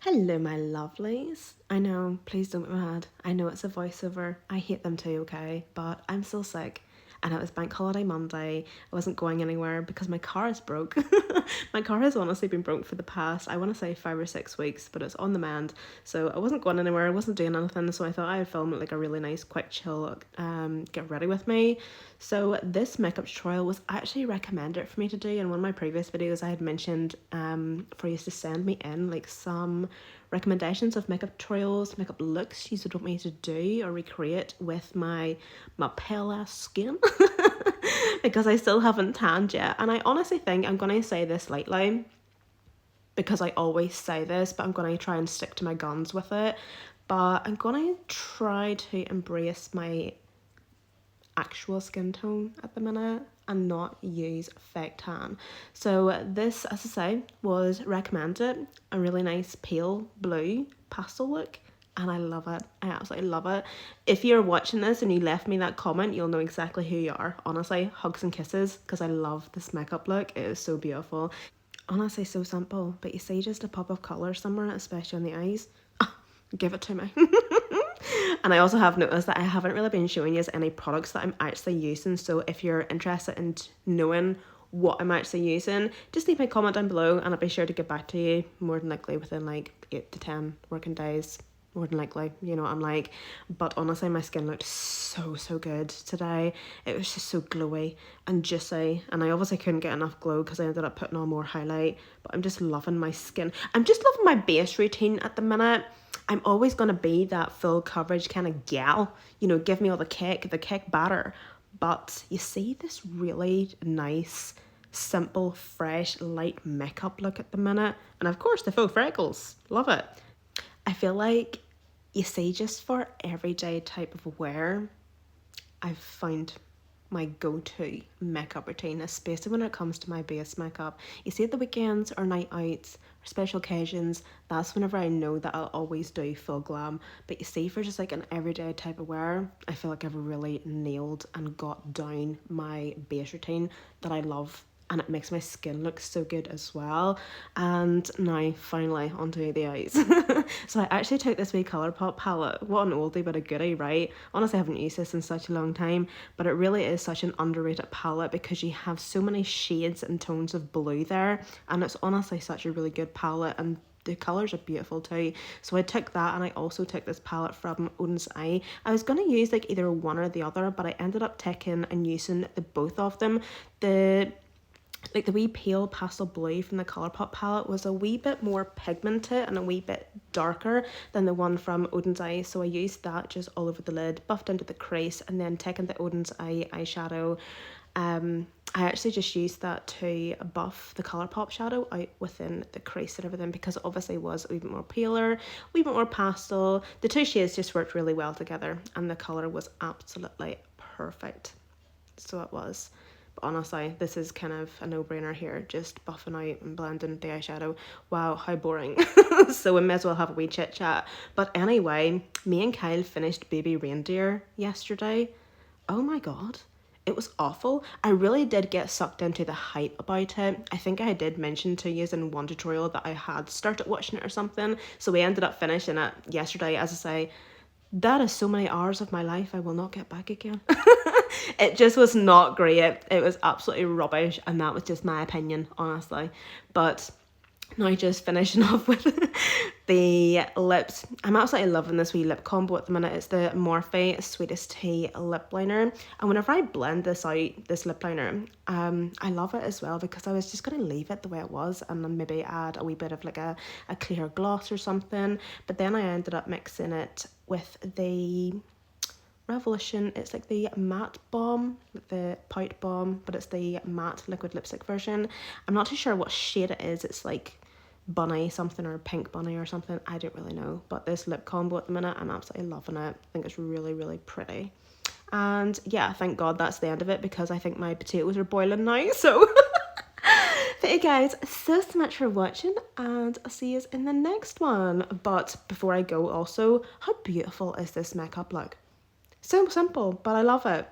Hello, my lovelies. I know, please don't be mad. I know it's a voiceover. I hate them too, okay? But I'm still sick. And it was bank holiday Monday. I wasn't going anywhere because my car is broke. My car has honestly been broke for the past, I want to say 5 or 6 weeks, but it's on the mend. So I wasn't going anywhere, I wasn't doing anything. So I thought I would film like a really nice, quick, chill, get ready with me. So this makeup tutorial was actually recommended for me to do. In one of my previous videos, I had mentioned for you to send me in like some recommendations of makeup tutorials, makeup looks you would want me to do or recreate with my pale ass skin because I still haven't tanned yet. And I honestly think I'm gonna say this lightly because I always say this, but I'm gonna try and stick to my guns with it. But I'm gonna try to embrace my actual skin tone at the minute and not use fake tan. So this, as I say, was recommended, a really nice pale blue pastel look, and I love it. I absolutely love it. If you're watching this and you left me that comment, you'll know exactly who you are. Honestly, hugs and kisses, because I love this makeup look. It is so beautiful. Honestly, so simple, but you see just a pop of colour somewhere, especially on the eyes. Give it to me. And I also have noticed that I haven't really been showing you any products that I'm actually using. So if you're interested in knowing what I'm actually using, just leave me a comment down below and I'll be sure to get back to you more than likely within like 8 to 10 working days. More than likely, you know what I'm like. But honestly, my skin looked so good today. It was just so glowy and juicy, and I obviously couldn't get enough glow because I ended up putting on more highlight. But I'm just loving my skin. I'm just loving my base routine at the minute. I'm always going to be that full coverage kind of gal, you know, give me all the cake batter. But you see this really nice, simple, fresh, light makeup look at the minute. And of course the faux freckles, love it. I feel like, you see, just for everyday type of wear, I've found my go-to makeup routine, especially when it comes to my base makeup. You see, at the weekends or night outs or special occasions, that's whenever I know that I'll always do full glam. But you see, for just like an everyday type of wear, I feel like I've really nailed and got down my base routine that I love, and it makes my skin look so good as well. And now finally onto the eyes. So I actually took this wee Colourpop palette. What an oldie but a goodie, right? Honestly, I haven't used this in such a long time, but it really is such an underrated palette because you have so many shades and tones of blue there, and it's honestly such a really good palette, and the colours are beautiful too. So I took that, and I also took this palette from Oden's Eye. I was going to use like either one or the other, but I ended up taking and using the both of them. The wee pale pastel blue from the Colourpop palette was a wee bit more pigmented and a wee bit darker than the one from Oden's Eye, so I used that just all over the lid, buffed into the crease, and then taking the Oden's Eye eyeshadow. I actually just used that to buff the Colourpop shadow out within the crease and everything, because it obviously was a wee bit more paler, a wee bit more pastel. The two shades just worked really well together, and the colour was absolutely perfect. So it was. Honestly, this is kind of a no-brainer here, just buffing out and blending the eyeshadow. Wow, how boring. So we may as well have a wee chit chat. But anyway, me and Kyle finished Baby Reindeer yesterday. Oh my god, it was awful. I really did get sucked into the hype about it. I think I did mention to you in one tutorial that I had started watching it or something, so we ended up finishing it yesterday. As I say, that is so many hours of my life I will not get back again. It just was not great. It was absolutely rubbish, and that was just my opinion, honestly. But now just finishing off with the lips. I'm absolutely loving this wee lip combo at the minute. It's the Morphe Sweetest Tea lip liner, and whenever I blend this out, this lip liner, I love it as well because I was just going to leave it the way it was and then maybe add a wee bit of like a clear gloss or something, but then I ended up mixing it with the Revolution. It's like the matte bomb, the pout bomb, but it's the matte liquid lipstick version. I'm not too sure what shade it is. It's like bunny something or pink bunny or something. I don't really know. But this lip combo at the minute, I'm absolutely loving it. I think it's really pretty. And yeah, thank God that's the end of it because I think my potatoes are boiling now. So thank you guys so much for watching, and I'll see you in the next one. But before I go, also, how beautiful is this makeup look? So simple, but I love it.